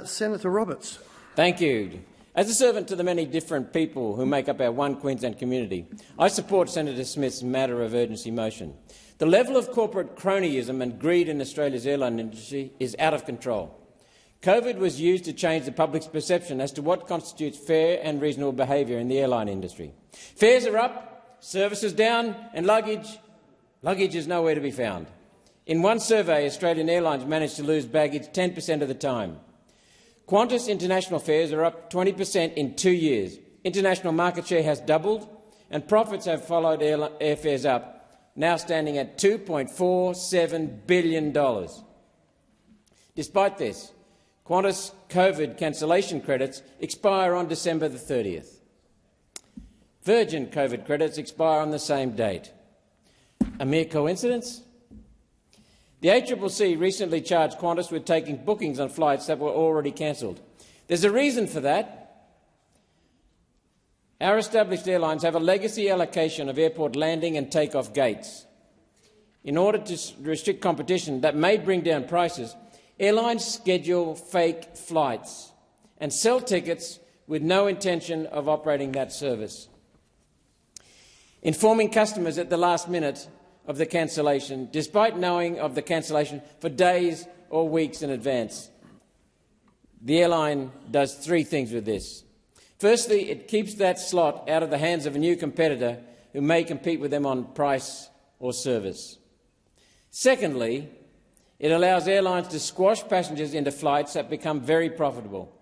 Senator Roberts. Thank you. As a servant to the many different people who make up our one Queensland community, I support Senator Smith's matter of urgency motion. The level of corporate cronyism and greed in Australia's airline industry is out of control. COVID was used to change the public's perception as to what constitutes fair and reasonable behaviour in the airline industry. Fares are up, services down, and luggage is nowhere to be found. In one survey, Australian Airlines managed to lose baggage 10% of the time. Qantas international fares are up 20% in 2 years. International market share has doubled, and profits have followed airfares up, now standing at $2.47 billion. Despite this, Qantas COVID cancellation credits expire on December the 30th. Virgin COVID credits expire on the same date. A mere coincidence? The ACCC recently charged Qantas with taking bookings on flights that were already cancelled. There's a reason for that. Our established airlines have a legacy allocation of airport landing and take-off gates. In order to restrict competition that may bring down prices, airlines schedule fake flights and sell tickets with no intention of operating that service, informing customers at the last minute of the cancellation, despite knowing of the cancellation for days or weeks in advance. The airline does three things with this. Firstly, it keeps that slot out of the hands of a new competitor who may compete with them on price or service. Secondly, it allows airlines to squash passengers into flights that become very profitable.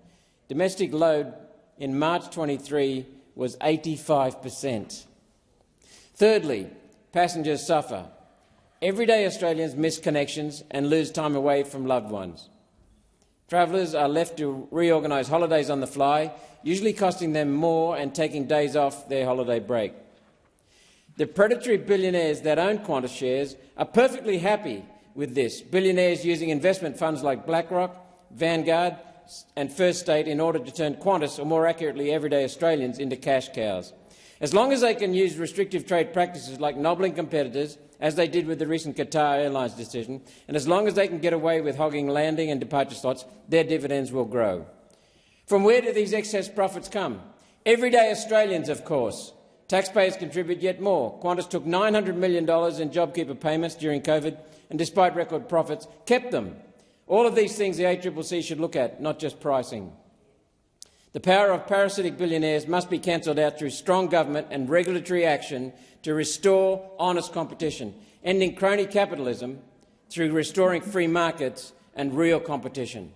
Domestic load in March 23 was 85%. Thirdly, passengers suffer. Everyday Australians miss connections and lose time away from loved ones. Travellers are left to reorganise holidays on the fly, usually costing them more and taking days off their holiday break. The predatory billionaires that own Qantas shares are perfectly happy with this, billionaires using investment funds like BlackRock, Vanguard and First State in order to turn Qantas, or more accurately everyday Australians, into cash cows. As long as they can use restrictive trade practices like nobbling competitors, as they did with the recent Qatar Airlines decision, and as long as they can get away with hogging landing and departure slots, their dividends will grow. From where do these excess profits come? Everyday Australians, of course. Taxpayers contribute yet more. Qantas took $900 million in Jobkeeper payments during COVID and, despite record profits, kept them. All of these things the ACCC should look at, not just pricing. The power of parasitic billionaires must be cancelled out through strong government and regulatory action to restore honest competition, ending crony capitalism through restoring free markets and real competition.